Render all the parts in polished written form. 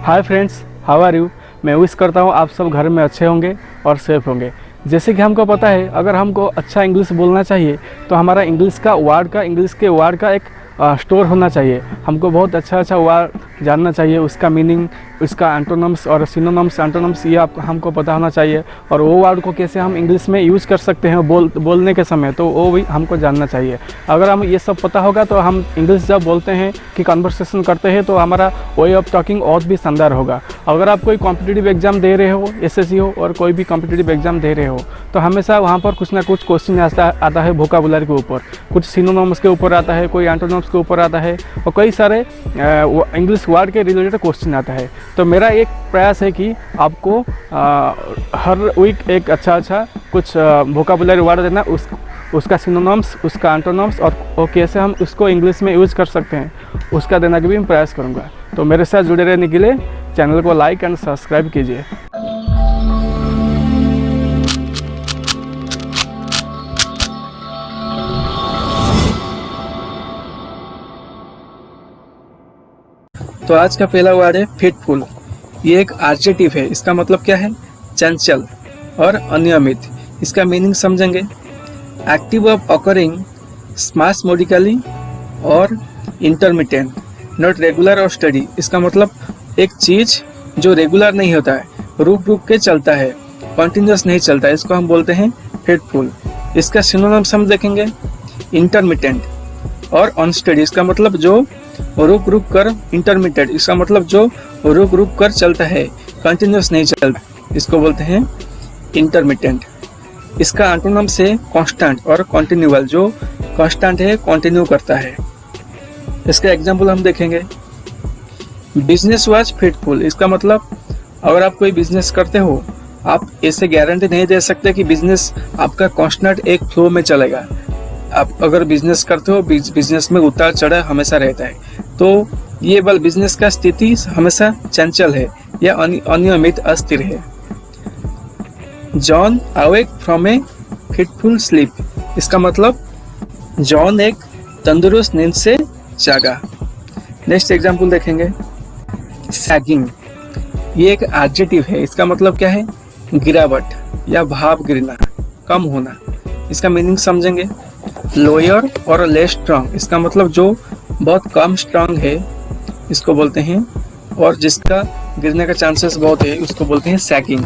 Hi friends, how are you. मैं wish करता हूँ आप सब घर में अच्छे होंगे और सेफ होंगे। जैसे कि हमको पता है, अगर हमको अच्छा इंग्लिश बोलना चाहिए तो हमारा इंग्लिश के वर्ड का एक स्टोर होना चाहिए। हमको बहुत अच्छा वर्ड जानना चाहिए, उसका मीनिंग, उसका एंटोनिम्स और सिनोनिम्स, एंटोनिम्स ये हमको पता होना चाहिए। और वो वर्ड को कैसे हम इंग्लिश में यूज़ कर सकते हैं बोलने के समय, तो वो भी हमको जानना चाहिए। अगर हम ये सब पता होगा तो हम इंग्लिश जब बोलते हैं कि कन्वर्सेशन करते हैं तो हमारा वे ऑफ टॉकिंग और भी शानदार होगा। अगर आप कोई कॉम्पिटिटिव एग्जाम दे रहे हो, एसएससी हो और कोई भी कॉम्पिटिटिव एग्जाम दे रहे हो, तो हमेशा वहाँ पर कुछ ना कुछ क्वेश्चन आता है वोकैबुलरी के ऊपर, कुछ सिनोनिम्स के ऊपर आता है, कोई एंटोनिम्स के ऊपर आता है और कई सारे इंग्लिश वर्ड के रिलेटेड क्वेश्चन आता है। तो मेरा एक प्रयास है कि आपको हर वीक एक अच्छा कुछ वोकैबुलरी वर्ड देना, उसका सिनोनिम्स, उसका एंटोनिम्स और कैसे हम उसको इंग्लिश में यूज़ कर सकते हैं, उसका देने का भी मैं प्रयास करूँगा। तो मेरे साथ जुड़े रहने के लिए चैनल को लाइक एंड सब्सक्राइब कीजिए। तो आज का पहला वर्ड है फिटफुल। ये एक एडजेक्टिव है। इसका मतलब क्या है? चंचल और अनियमित। इसका मीनिंग समझेंगे। एक्टिव ऑफ अकरिंग स्पासमोडिकली और इंटरमिटेंट, नॉट रेगुलर और स्टडी। इसका मतलब एक चीज जो रेगुलर नहीं होता है, रुक के चलता है, कंटिन्यूस नहीं चलता है, इसको हम बोलते हैं फिटफुल। इसका सिनोनिम्स हम देखेंगे, इंटरमिटेंट और अनस्टडी। इसका मतलब जो रुक कर, इंटरमिटेंट इसका मतलब जो रुक कर चलता है, कंटिन्यूस नहीं चलता, इसको बोलते हैं इंटरमिटेंट। इसका एंटोनिम्स है कांस्टेंट और कंटिन्यूअल, जो कांस्टेंट है, कंटिन्यू करता है। इसका एग्जांपल हम देखेंगे। Business was fitful. इसका मतलब अगर आप कोई बिजनेस करते हो, आप ऐसे गारंटी नहीं दे सकते कि बिजनेस आपका कांस्टेंट एक फ्लो में चलेगा। आप अगर बिजनेस करते हो, बिजनेस में उतार चढ़ाव हमेशा रहता है, तो ये बल बिजनेस का स्थिति हमेशा चंचल है या अनियमित, अस्थिर है। John awake from A fitful sleep. इसका मतलब जॉन एक तंदुरुस्त नींद से जागा। नेक्स्ट एग्जांपल देखेंगे। सैगिंग, ये एक एडजेक्टिव है। इसका मतलब क्या है? गिरावट या भाव गिरना, कम होना। इसका मीनिंग समझेंगे। लोअर और लेस स्ट्रांग। इसका मतलब जो बहुत कम स्ट्रांग है, इसको बोलते हैं, और जिसका गिरने का चांसेस बहुत है, उसको बोलते हैं सैगिंग।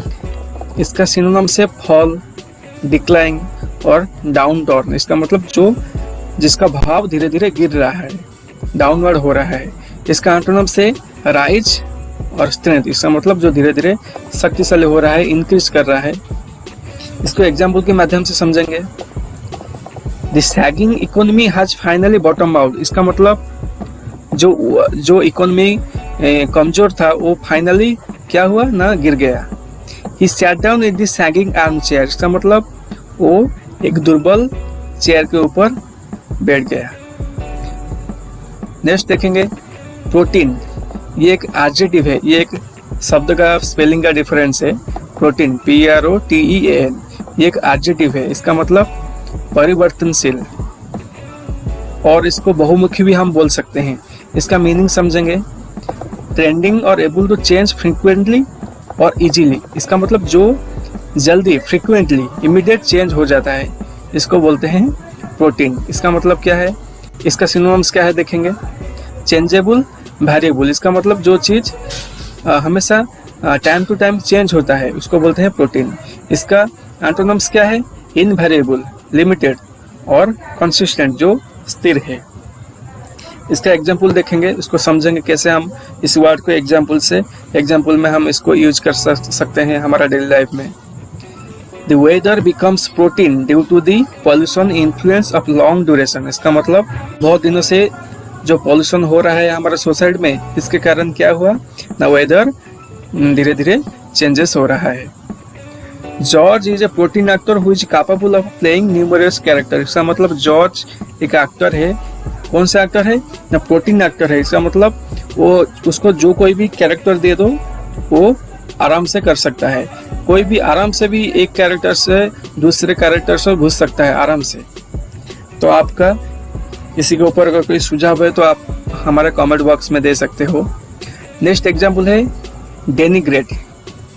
इसका सिनोनिम्स से फॉल, डिक्लाइन और डाउन टर्न। इसका मतलब जो जिसका भाव धीरे धीरे गिर रहा है, डाउनवर्ड हो रहा है। इसका एंटोनिम्स से राइज और स्ट्रेंथ। इसका मतलब जो धीरे धीरे शक्तिशाली हो रहा है, इंक्रीज कर रहा है। इसको एग्जाम्पल के माध्यम से समझेंगे। The sagging economy has finally bottom out. इसका मतलब जो इकोनॉमी कमजोर था, वो फाइनली क्या हुआ ना, गिर गया। He sat down in the sagging armchair। इसका मतलब वो एक दुर्बल चेयर के ऊपर बैठ गया। नेक्स्ट देखेंगे। प्रोटीन, ये एक एडजेक्टिव है। ये एक शब्द का स्पेलिंग का डिफरेंस है। प्रोटीन, PROTEAN, ये एक एडजेक्टिव है। इसका मतलब परिवर्तनशील, और इसको बहुमुखी भी हम बोल सकते हैं। इसका मीनिंग समझेंगे। ट्रेंडिंग और एबल टू चेंज फ्रीक्वेंटली और इजीली। इसका मतलब जो जल्दी, फ्रीक्वेंटली, इमीडिएट चेंज हो जाता है, इसको बोलते हैं प्रोटीन। इसका मतलब क्या है? इसका सिनोनिम्स क्या है देखेंगे। Changeable, variable. इसका मतलब जो चीज़ हमेशा टाइम टू टाइम चेंज होता है, उसको बोलते हैं प्रोटीन। इसका एंटोनिम्स क्या है? इनवेरिएबल, लिमिटेड और कंसिस्टेंट, जो स्थिर है। इसका एग्जाम्पल देखेंगे, इसको समझेंगे कैसे हम इस वर्ड को एग्जाम्पल में हम इसको यूज कर सकते हैं हमारा डेली लाइफ में। The weather becomes protein due to the pollution influence of long duration. इसका मतलब बहुत दिनों से जो पॉल्यूशन हो रहा है हमारे सोसाइटी में, इसके कारण क्या हुआ ना, वेदर धीरे धीरे चेंजेस हो रहा है। George is a protein actor who is capable of playing numerous character. इसका मतलब जॉर्ज एक एक्टर है। कौन सा एक्टर है ना? प्रोटीन एक्टर है। इसका मतलब वो उसको जो कोई भी कैरेक्टर दे दो, वो आराम से कर सकता है। कोई भी आराम से भी एक कैरेक्टर से दूसरे कैरेक्टर से घुस सकता है आराम से। तो आपका किसी के ऊपर अगर कोई सुझाव है तो आप हमारे कमेंट बॉक्स में दे सकते हो। नेक्स्ट एग्जाम्पल है डेनिग्रेट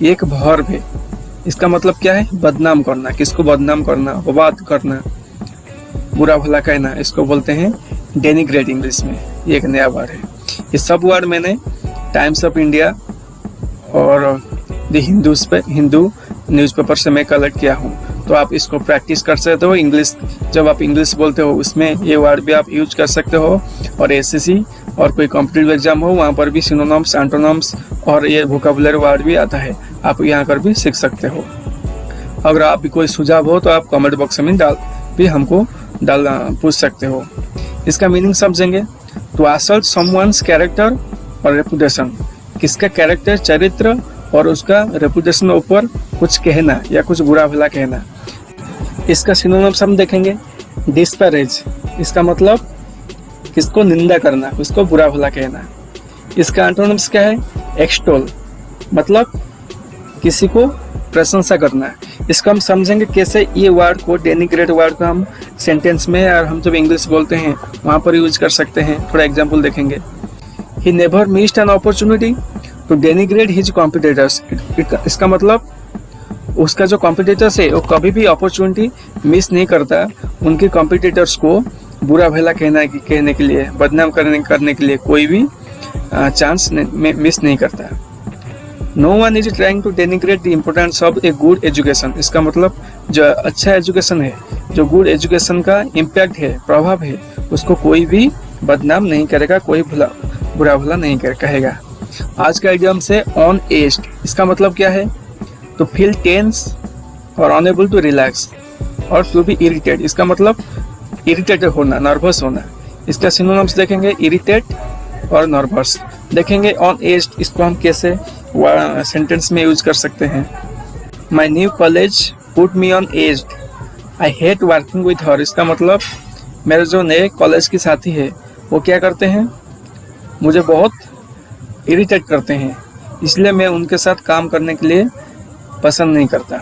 ये एक वर्ब है, इसका मतलब क्या है? बदनाम करना, किसको बदनाम करना, बर्बाद करना, बुरा भला कहना, इसको बोलते हैं डेनिग्रेट इंग्लिश में। ये एक नया वर्ड है। ये सब वर्ड मैंने टाइम्स ऑफ इंडिया और द हिंदू न्यूज़पेपर से मैं कलेक्ट किया हूँ, तो आप इसको प्रैक्टिस कर सकते हो। इंग्लिश जब आप इंग्लिश बोलते हो उसमें ये वर्ड भी आप यूज कर सकते हो, और एसएससी और कोई कॉम्पिटिटिव एग्जाम हो वहाँ पर भी सिनोनिम्स, एंटोनिम्स और ये वोकैबुलरी वर्ड भी आता है, आप यहाँ कर भी सीख सकते हो। अगर आप भी कोई सुझाव हो तो आप कमेंट बॉक्स में हमको पूछ सकते हो। इसका मीनिंग समझेंगे तो असल्ट समवन्स कैरेक्टर और रेपुटेशन, किसका कैरेक्टर, चरित्र और उसका रेपुटेशन ऊपर कुछ कहना या कुछ बुरा भला कहना। इसका सिनोनिम्स हम देखेंगे। डिस्पैरेज, इसका मतलब किसको निंदा करना, किसको बुरा भला कहना। इसका एंटोनिम्स क्या है? एक्सटोल, मतलब किसी को प्रशंसा करना। इसका हम समझेंगे कैसे ये वर्ड को, डेनिग्रेट वर्ड को हम सेंटेंस में और हम जब इंग्लिश बोलते हैं वहाँ पर यूज कर सकते हैं। थोड़ा एग्जाम्पल देखेंगे। He never missed an opportunity to denigrate his competitors, इसका मतलब उसका जो कॉम्पिटिटर्स है वो कभी भी अपॉर्चुनिटी मिस नहीं करता उनके कॉम्पिटिटर्स को बुरा भला कहने के लिए, बदनाम करने के लिए कोई भी चांस मिस नहीं करता। No one is trying to denigrate the importance of a good education, इसका मतलब जो अच्छा एजुकेशन है, जो गुड एजुकेशन का इम्पैक्ट है, प्रभाव है, उसको कोई भी बदनाम नहीं करेगा, कोई बुरा भला नहीं कहेगा। आज का इडियम से ऑन एज्ड, इसका मतलब क्या है? तो फील टेंस और अनएबल टू रिलैक्स और टू बी इरिटेट, इसका मतलब इरिटेटेड होना, नर्वस होना। इसका सिनोनिम्स देखेंगे, इरिटेट और नर्वस। देखेंगे ऑन एज्ड, इसको हम कैसे सेंटेंस में यूज कर सकते हैं। My new college put me on aged, I hate working with her, इसका मतलब मेरे जो नए कॉलेज की साथी है वो क्या करते हैं, मुझे बहुत इरिटेट करते हैं, इसलिए मैं उनके साथ काम करने के लिए पसंद नहीं करता।